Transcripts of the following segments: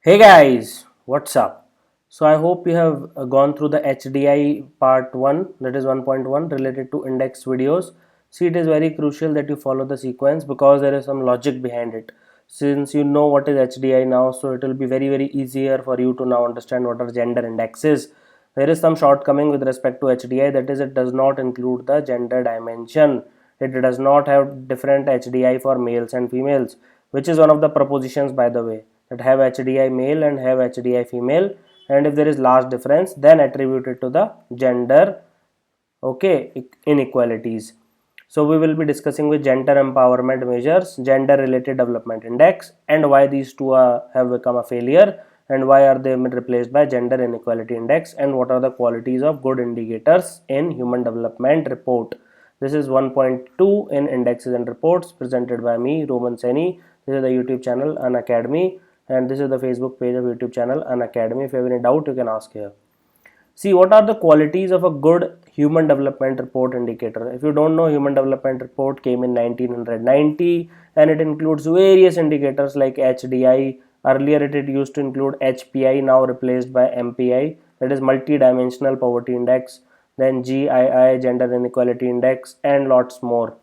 Hey guys, what's up? So I hope you have gone through the HDI part 1, that is 1.1, related to index videos. See, it is very crucial that you follow the sequence because there is some logic behind it. Since you know what is HDI now, so it will be very easier for you to now understand what are gender indexes. There is some shortcoming with respect to HDI, that is, it does not include the gender dimension. It does not have different HDI for males and females, which is one of the propositions, by the way, that have HDI male and have HDI female, and if there is large difference, then attribute it to the gender, okay, inequalities. So we will be discussing with gender empowerment measures, gender related development index, and why these two have become a failure, and why are they replaced by gender inequality index, and what are the qualities of good indicators in human development report. This is 1.2 in indexes and reports, presented by me, Roman Saini. This is the YouTube channel Unacademy, and this is the Facebook page of YouTube channel Unacademy. If you have any doubt, you can ask here. See, what are the qualities of a good human development report indicator? If you don't know, human development report came in 1990 and it includes various indicators like HDI. Earlier it used to include HPI, now replaced by MPI, that is multi-dimensional poverty index, then GII, gender inequality index, and lots more.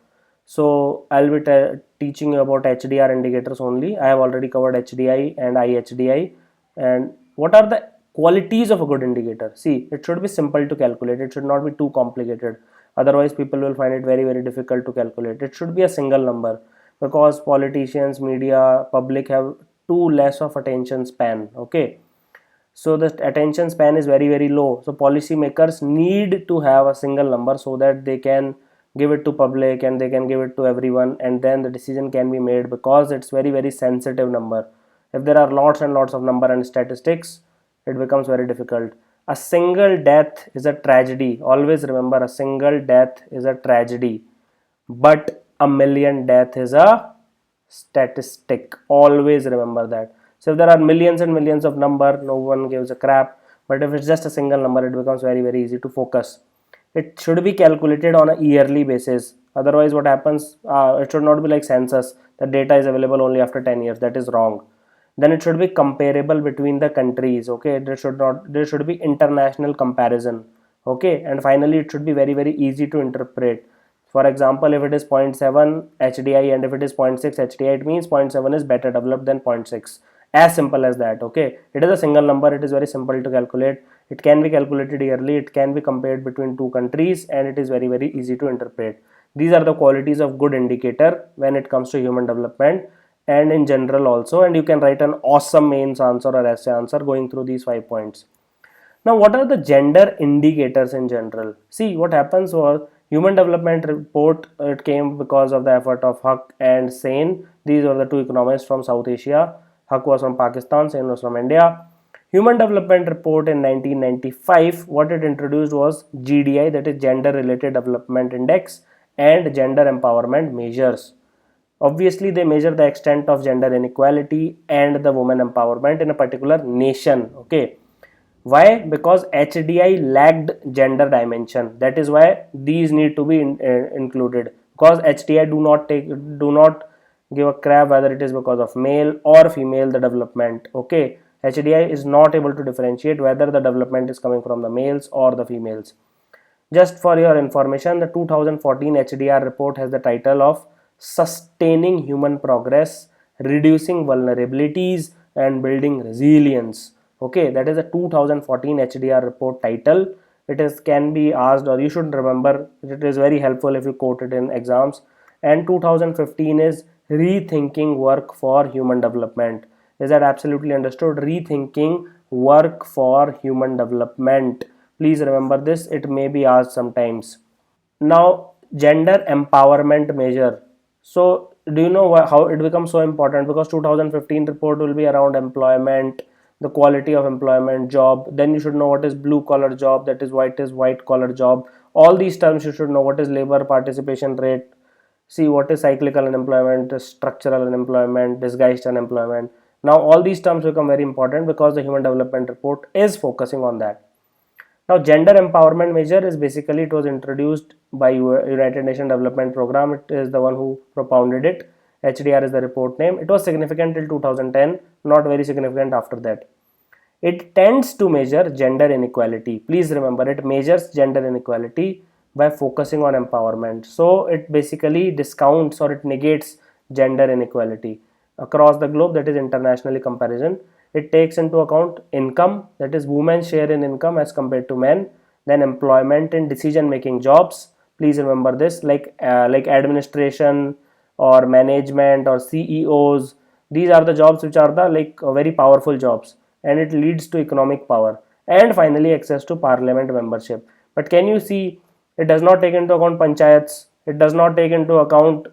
So I'll be teaching you about HDR indicators only. I have already covered HDI and IHDI. And what are the qualities of a good indicator? See, it should be simple to calculate. It should not be too complicated. Otherwise, people will find it very difficult to calculate. It should be a single number because politicians, media, public have too less of attention span. Okay, so the attention span is very low, so policymakers need to have a single number so that they can give it to public and they can give it to everyone, and then the decision can be made because it's very sensitive number. If there are lots and lots of number and statistics, it becomes very difficult. A single death is a tragedy. Always remember, a single death is a tragedy, but a million death is a statistic. Always remember that. So if there are millions and millions of number, no one gives a crap, but if it's just a single number, it becomes very easy to focus. It should be calculated on a yearly basis. Otherwise what happens, it should not be like census, the data is available only after 10 years. That is wrong. Then it should be comparable between the countries. Okay, there should be international comparison. Okay, and finally it should be very easy to interpret. For example, if it is zero point 0.7 HDI and if it is 0.6 HDI, it means 0.7 is better developed than 0.6. As simple as that. Okay, it is a single number. It is very simple to calculate. It can be calculated yearly. It can be compared between two countries, and it is very easy to interpret. These are the qualities of good indicator when it comes to human development and in general also. And you can write an awesome mains answer or essay answer going through these 5 points. Now, what are the gender indicators in general? See, what happens was human development report, it came because of the effort of Huck and Sain. These are the two economists from South Asia. Huck was from Pakistan, Sain was from India. Human development report in 1995, what it introduced was GDI, that is gender related development index, and gender empowerment measures. Obviously, they measure the extent of gender inequality and the women empowerment in a particular nation. Okay, why? Because HDI lacked gender dimension. That is why these need to be included, because HDI do not give a crap whether it is because of male or female the development. Okay, HDI is not able to differentiate whether the development is coming from the males or the females. Just for your information, the 2014 HDR report has the title of Sustaining Human Progress, Reducing Vulnerabilities and Building Resilience. Okay, that is a 2014 HDR report title. It is can be asked, or you should remember, it is very helpful if you quote it in exams. And 2015 is Rethinking Work for Human Development. Is that absolutely understood? Rethinking Work for Human Development. Please remember this, it may be asked sometimes. Now, gender empowerment measure. So do you know how it becomes so important? Because 2015 report will be around employment, the quality of employment, job. Then you should know what is blue collar job, that is white collar job. All these terms you should know. What is labor participation rate? See, what is cyclical unemployment, structural unemployment, disguised unemployment. Now all these terms become very important because the human development report is focusing on that. Now, gender empowerment measure is basically, it was introduced by United Nations Development Program. It is the one who propounded it, HDR is the report name. It was significant till 2010, not very significant after that. It tends to measure gender inequality. Please remember, it measures gender inequality by focusing on empowerment. So it basically discounts or it negates gender inequality across the globe, that is internationally comparison. It takes into account income, that is women's share in income as compared to men, then employment in decision making jobs. Please remember this, like administration or management or CEOs. These are the jobs which are the very powerful jobs, and it leads to economic power. And finally, access to parliament membership. But can you see, it does not take into account panchayats, it does not take into account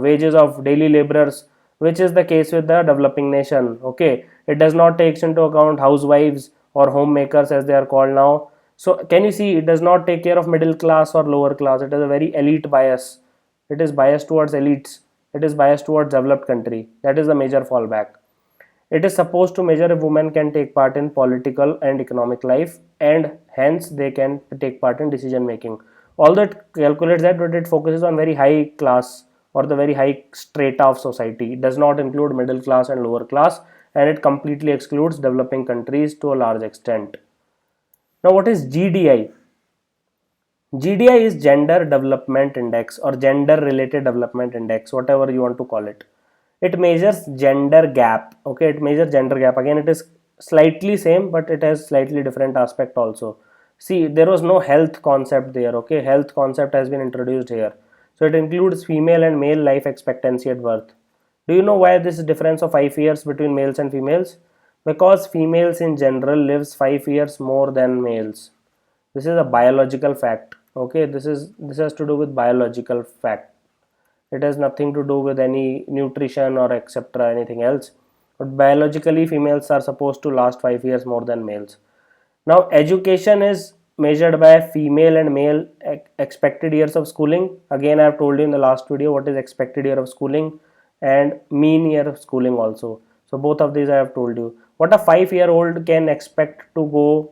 wages of daily laborers, which is the case with the developing nation. Okay, it does not take into account housewives or homemakers as they are called now. So can you see, it does not take care of middle class or lower class. It is a very elite bias. It is biased towards elites. It is biased towards developed country. That is the major fallback. It is supposed to measure if women can take part in political and economic life, and hence they can take part in decision making. Although it calculates that, but it focuses on very high class or the very high strata of society. It does not include middle class and lower class, and it completely excludes developing countries to a large extent. Now, what is GDI? GDI is Gender Development Index or Gender Related Development Index, whatever you want to call it. It measures gender gap. Okay, it measures gender gap. Again, it is slightly same, but it has slightly different aspect also. See, there was no health concept there. Okay, health concept has been introduced here. So it includes female and male life expectancy at birth. Do you know why this difference of 5 years between males and females? Because females in general lives 5 years more than males. This is a biological fact. Okay, this has to do with biological fact. It has nothing to do with any nutrition or etc anything else, but biologically females are supposed to last 5 years more than males. Now education is measured by female and male expected years of schooling. Again, I have told you in the last video what is expected year of schooling and mean year of schooling also. So both of these I have told you. What a 5-year-old can expect to go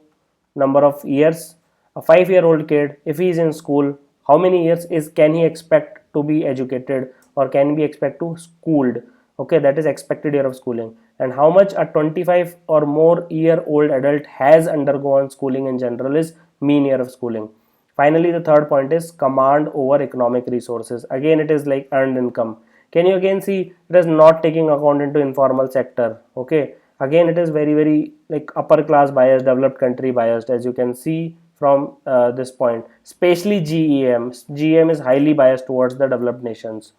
number of years. A 5-year-old kid, if he is in school, how many years is can he expect to be educated, or can be expect to schooled? Okay, that is expected year of schooling. And how much a 25 or more year old adult has undergone schooling in general is mean year of schooling. Finally, the third point is command over economic resources. Again, it is like earned income. Can you again see, it is not taking account into informal sector. Okay, again it is very like upper class biased, developed country biased, as you can see from this point. Especially GEM is highly biased towards the developed nations.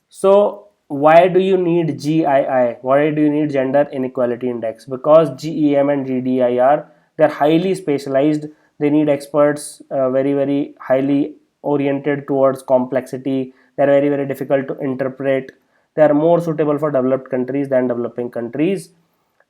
So why do you need GII? Why do you need Gender Inequality Index? Because GEM and GDI are, they're highly specialized. They need experts, very highly oriented towards complexity. They're very difficult to interpret. They are more suitable for developed countries than developing countries.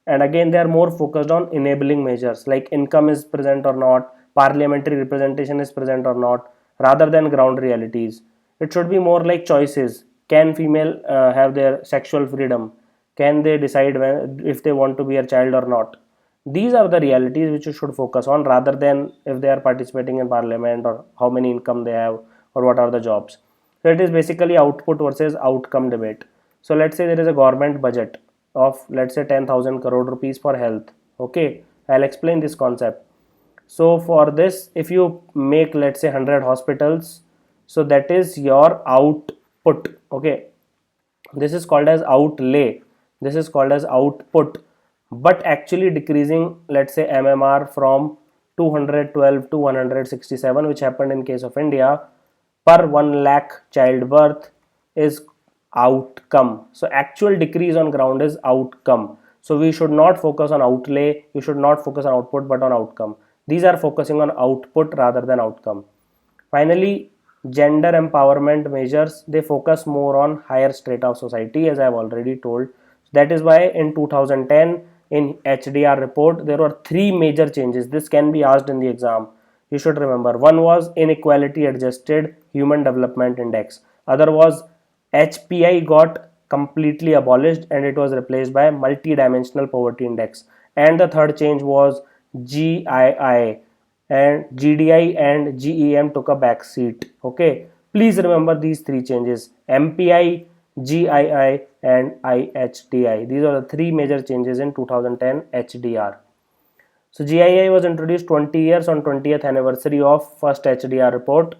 And again, they are more focused on enabling measures like income is present or not, parliamentary representation is present or not, rather than ground realities. It should be more like choices. Can female have their sexual freedom? Can they decide if they want to be a child or not? These are the realities which you should focus on, rather than if they are participating in parliament or how many income they have or what are the jobs. So it is basically output versus outcome debate. So let's say there is a government budget of, let's say, 10,000 crore rupees for health. Okay, I'll explain this concept. So for this, if you make, let's say, 100 hospitals, so that is your output. Okay, this is called as outlay, this is called as output. But actually decreasing, let's say, MMR from 212 to 167, which happened in case of India, per 1 lakh childbirth is outcome. So actual decrease on ground is outcome. So we should not focus on outlay, you should not focus on output, but on outcome. These are focusing on output rather than outcome. Finally, gender empowerment measures, they focus more on higher strata of society, as I have already told. That is why in 2010 in HDR report there were 3 major changes. This can be asked in the exam, you should remember. One was inequality adjusted human development index, other was HPI got completely abolished and it was replaced by multi-dimensional poverty index, and the third change was GII, and GDI and GEM took a back seat. Okay, please remember these 3 changes: MPI, GII and IHDI. These are the three major changes in 2010 HDR. So GII was introduced 20 years on 20th anniversary of first HDR report.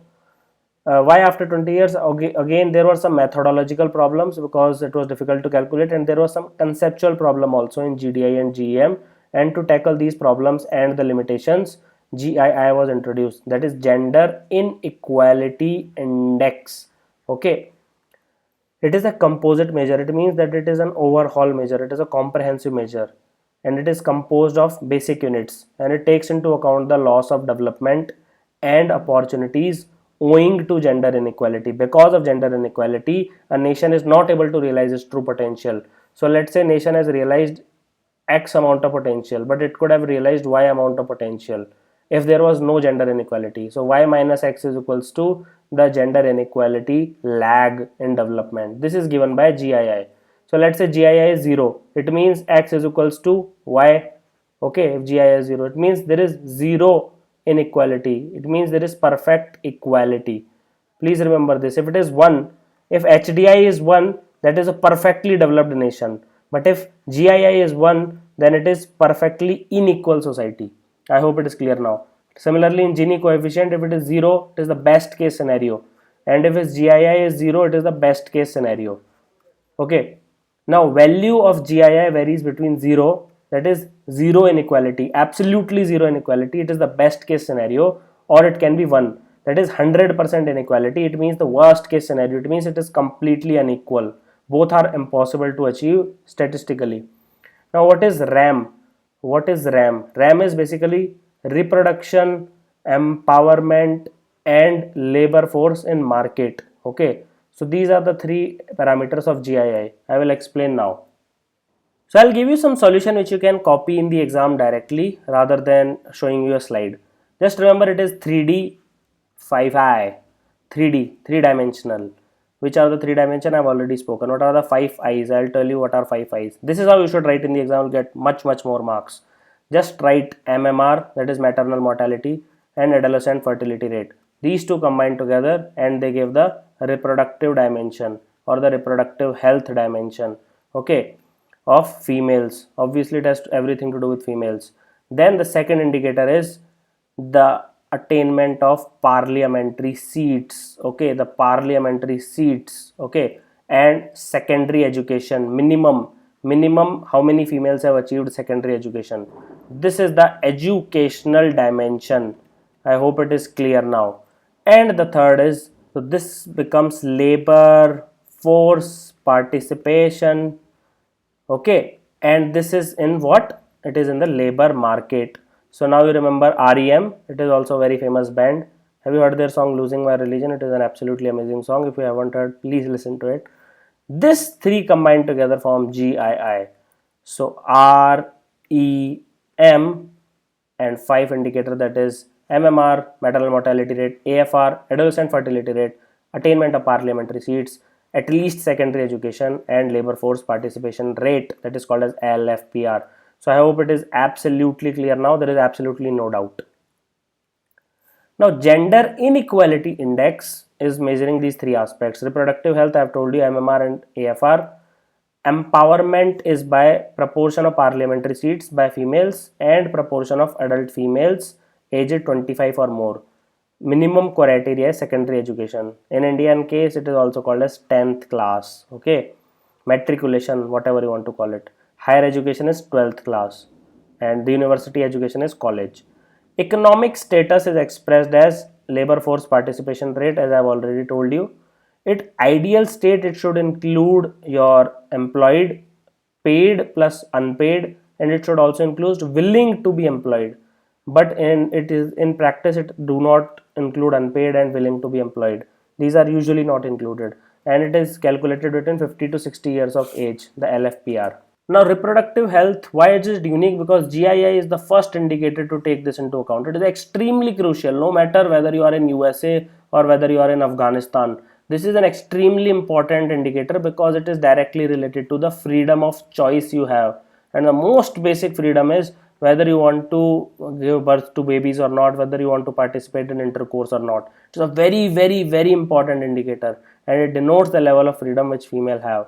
Why after 20 years? Again, there were some methodological problems because it was difficult to calculate, and there was some conceptual problem also in GDI and GEM. And to tackle these problems and the limitations, GII was introduced, that is Gender Inequality Index. Okay, it is a composite measure. It means that it is an overhaul measure. It is a comprehensive measure, and it is composed of basic units, and it takes into account the loss of development and opportunities owing to gender inequality. Because of gender inequality, a nation is not able to realize its true potential. So let's say nation has realized X amount of potential, but it could have realized Y amount of potential if there was no gender inequality. So Y minus X is equals to the gender inequality lag in development. This is given by GII. So let's say GII is 0. It means X is equals to Y. Okay, if GII is 0, it means there is 0 inequality. It means there is perfect equality. Please remember this. If it is 1, if HDI is 1, that is a perfectly developed nation. But if GII is 1, then it is perfectly unequal society. I hope it is clear now. Similarly, in Gini coefficient, if it is 0, it is the best case scenario. And if its GII is 0, it is the best case scenario. Okay. Now, value of GII varies between 0, that is 0 inequality, absolutely 0 inequality, it is the best case scenario, or it can be 1, that is 100% inequality. It means the worst case scenario. It means it is completely unequal. Both are impossible to achieve statistically. Now, what is RAM? What is RAM? RAM is basically reproduction, empowerment, and labor force in market. Okay, so these are the three parameters of GII. I will explain now. So I'll give you some solution which you can copy in the exam directly rather than showing you a slide. Just remember, it is 3D, 5I, 3D, 3-dimensional. Which are the 3 dimension? I've already spoken. What are the 5 I's? I'll tell you what are 5 I's. This is how you should write in the exam. You'll get much more marks. Just write MMR, that is maternal mortality, and adolescent fertility rate. These two combine together and they give the reproductive dimension or the reproductive health dimension, okay, of females. Obviously, it has everything to do with females. Then the second indicator is the attainment of parliamentary seats. Okay, the parliamentary seats. Okay, and secondary education minimum how many females have achieved secondary education. This is the educational dimension. I hope it is clear now. And the third is, so this becomes labor force participation. Okay, and this is in what? It is in the labor market. So now you remember REM. It is also a very famous band. Have you heard their song Losing My Religion? It is an absolutely amazing song. If you haven't heard, please listen to it. This three combined together form GII. So REM and 5 indicator, that is MMR, maternal mortality rate, AFR, adolescent fertility rate, attainment of parliamentary seats, at least secondary education, and labor force participation rate, that is called as LFPR. So I hope it is absolutely clear now. There is absolutely no doubt. Now, gender inequality index is measuring these three aspects. Reproductive health, I have told you, MMR and AFR. Empowerment is by proportion of parliamentary seats by females and proportion of adult females aged 25 or more. Minimum criteria is secondary education. In Indian case, it is also called as 10th class. Okay, matriculation, whatever you want to call it. Higher education is 12th class, and the university education is college. Economic status is expressed as labor force participation rate, as I have already told you. It ideal state, it should include your employed, paid plus unpaid, and it should also include willing to be employed. But in practice, it do not include unpaid and willing to be employed. These are usually not included, and it is calculated between 50 to 60 years of age, the LFPR. Now, reproductive health, why it is unique? Because GII is the first indicator to take this into account. It is extremely crucial, no matter whether you are in USA or whether you are in Afghanistan. This is an extremely important indicator because it is directly related to the freedom of choice you have. And the most basic freedom is whether you want to give birth to babies or not, whether you want to participate in intercourse or not. It's a very, very, very important indicator, and it denotes the level of freedom which female have.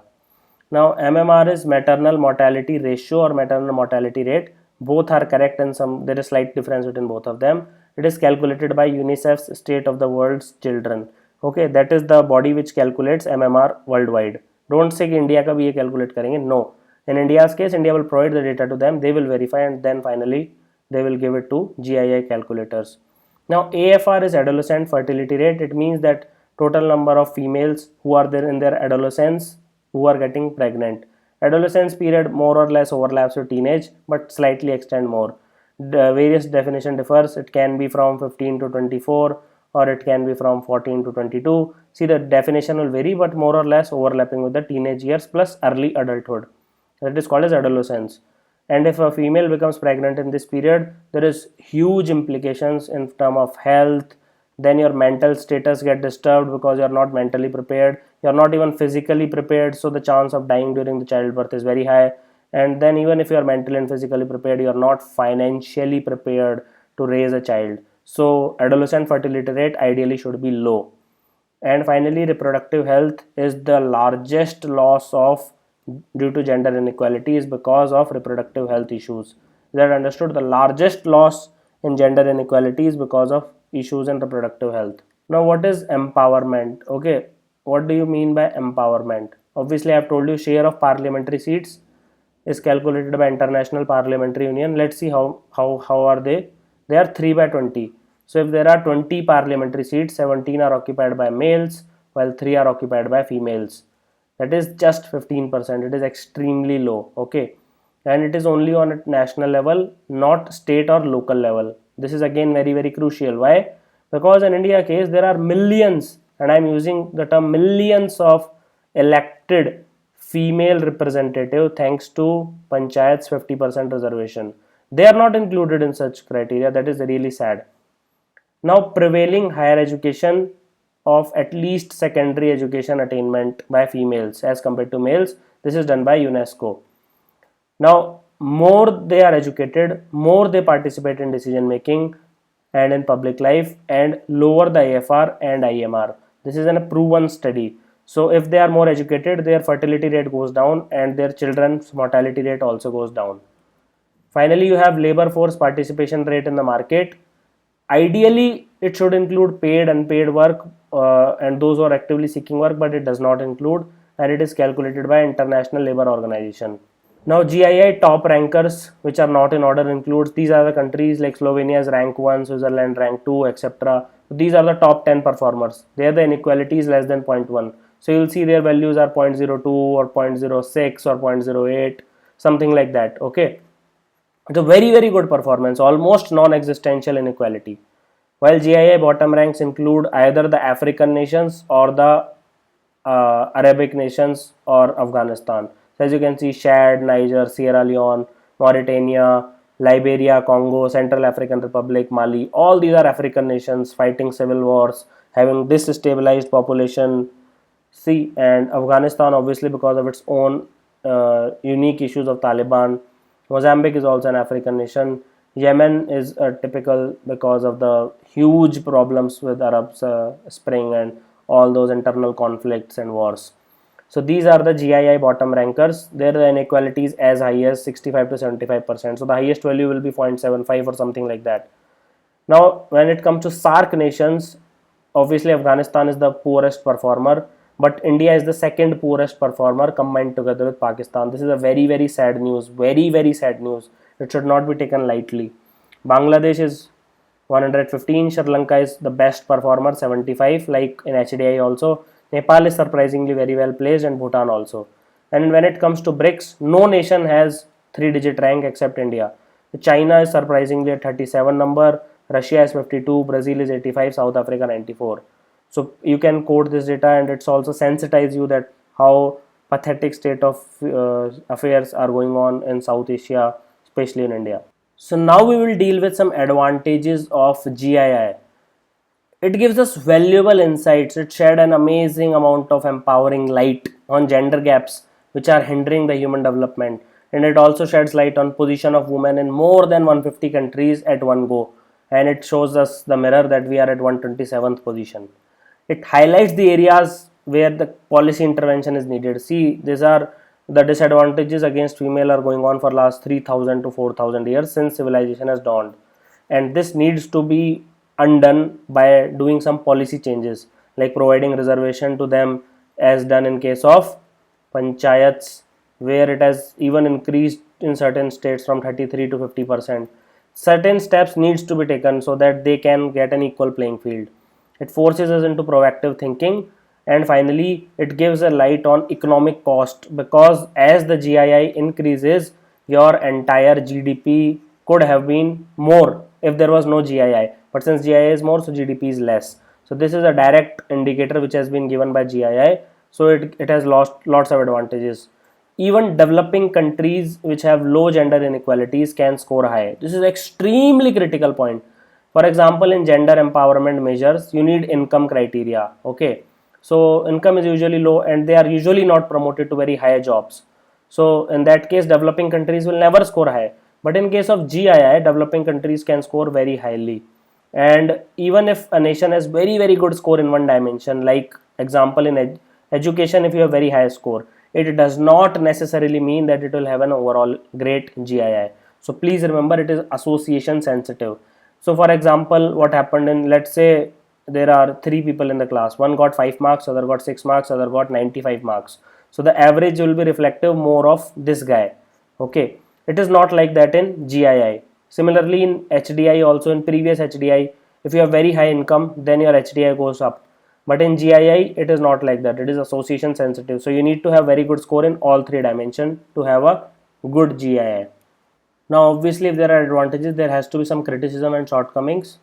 Now, MMR is maternal mortality ratio or maternal mortality rate. Both are correct, and there is slight difference between both of them. It is calculated by UNICEF's State of the World's Children. Okay, that is the body which calculates MMR worldwide. Don't say कि India का भी ये calculate करेंगे. No. In India's case, India will provide the data to them. They will verify, and then finally they will give it to GII calculators. Now, AFR is adolescent fertility rate. It means that total number of females who are there in their adolescence who are getting pregnant. Adolescence period more or less overlaps with teenage, but slightly extend more. The various definition differs. It can be from 15 to 24, or it can be from 14 to 22. See, the definition will vary, but more or less overlapping with the teenage years plus early adulthood. That is called as adolescence. And if a female becomes pregnant in this period, there is huge implications in terms of health. Then your mental status get disturbed because you are not mentally prepared, you are not even physically prepared, so the chance of dying during the childbirth is very high. And then even if you are mentally and physically prepared, you are not financially prepared to raise a child. So adolescent fertility rate ideally should be low. And finally, reproductive health is the largest loss of due to gender inequality is because of reproductive health issues. Is that understood? The largest loss in gender inequality is because of issues in reproductive health. Now, what is empowerment? Okay, what do you mean by empowerment? Obviously, I have told you share of parliamentary seats is calculated by International Parliamentary Union. Let's see how are they. They are 3 by 20. So if there are 20 parliamentary seats, 17 are occupied by males while 3 are occupied by females. That is just 15%. It is extremely low. Okay, and it is only on a national level, not state or local level. This is again very, very crucial. Why? Because in India case there are millions, and I am using the term millions of elected female representative thanks to Panchayat's 50% reservation. They are not included in such criteria. That is really sad. Now, prevailing higher education of at least secondary education attainment by females as compared to males. This is done by UNESCO. Now, more they are educated, more they participate in decision making and in public life, and lower the AFR and IMR. This is a proven study. So if they are more educated, their fertility rate goes down and their children's mortality rate also goes down. Finally, you have labor force participation rate in the market. Ideally, it should include paid, unpaid work and those who are actively seeking work, but it does not include, and it is calculated by International Labour Organization. Now, GII top rankers, which are not in order, includes these are the countries like Slovenia's rank 1, Switzerland rank 2, etc. These are the top 10 performers. There the inequality is less than 0.1. So you'll see their values are 0.02 or 0.06 or 0.08, something like that. Okay. It's a very, very good performance, almost non-existential inequality. While GII bottom ranks include either the African nations or the Arabic nations or Afghanistan. So as you can see, Chad, Niger, Sierra Leone, Mauritania, Liberia, Congo, Central African Republic, Mali, all these are African nations fighting civil wars, having destabilized population. See, and Afghanistan obviously because of its own unique issues of Taliban. Mozambique is also an African nation. Yemen is typical because of the huge problems with Arab Spring and all those internal conflicts and wars. So these are the GII bottom rankers. There the inequality is as high as 65 to 75%. So the highest value will be 0.75 or something like that. Now, when it comes to SAARC nations, obviously Afghanistan is the poorest performer, but India is the second poorest performer combined together with Pakistan. This is a very, very sad news. Very, very sad news. It should not be taken lightly. Bangladesh is 115. Sri Lanka is the best performer, 75, like in HDI also. Nepal is surprisingly very well placed, and Bhutan also. And when it comes to BRICS, no nation has 3-digit rank except India. China is surprisingly at 37 number, Russia is 52, Brazil is 85, South Africa 94. So you can quote this data, and it's also sensitize you that how pathetic state of affairs are going on in South Asia, especially in India. So now we will deal with some advantages of GII. It gives us valuable insights. It shed an amazing amount of empowering light on gender gaps which are hindering the human development. and it also sheds light on position of women in more than 150 countries at one go, and it shows us the mirror that we are at 127th position. It highlights the areas where the policy intervention is needed. See, these are the disadvantages against female are going on for last 3000 to 4000 years since civilization has dawned, and this needs to be undone by doing some policy changes like providing reservation to them, as done in case of panchayats, where it has even increased in certain states from 33 to 50%. Certain steps needs to be taken so that they can get an equal playing field. It forces us into proactive thinking, and finally it gives a light on economic cost, because as the GII increases, your entire GDP could have been more if there was no GII, but since GII is more, so GDP is less. So this is a direct indicator which has been given by GII, so it has lost lots of advantages. Even developing countries which have low gender inequalities can score high. This is extremely critical point. For example, in gender empowerment measures, you need income criteria. Okay, so income is usually low and they are usually not promoted to very high jobs. So in that case, developing countries will never score high. But in case of GII, developing countries can score very highly. And even if a nation has very good score in one dimension, like example in education, if you have very high score, it does not necessarily mean that it will have an overall great GII. So please remember, it is association sensitive. So for example, what happened in, let's say there are three people in the class, one got 5 marks, other got 6 marks, other got 95 marks. So the average will be reflective more of this guy. Okay, it is not like that in GII. Similarly in HDI, also in previous HDI, if you have very high income, then your HDI goes up. But in GII, it is not like that. It is association sensitive. So you need to have very good score in all three dimensions to have a good GII. Now obviously, if there are advantages, there has to be some criticism and shortcomings.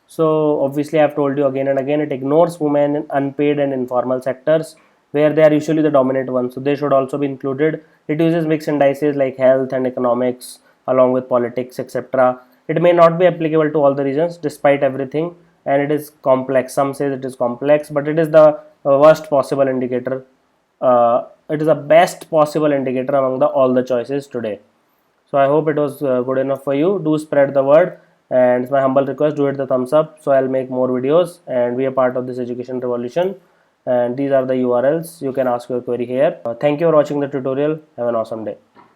So obviously, I have told you again and again, it ignores women in unpaid and informal sectors where they are usually the dominant ones, so they should also be included. It uses mixed indices like health and economics along with politics, etc. It may not be applicable to all the regions despite everything, and it is complex. Some say it is complex, but it is the worst possible indicator. It is the best possible indicator among all the choices today. So I hope it was good enough for you. Do spread the word, and it's my humble request, do hit the thumbs up so I'll make more videos and be a part of this education revolution. And these are the URLs, you can ask your query here. Thank you for watching the tutorial. Have an awesome day.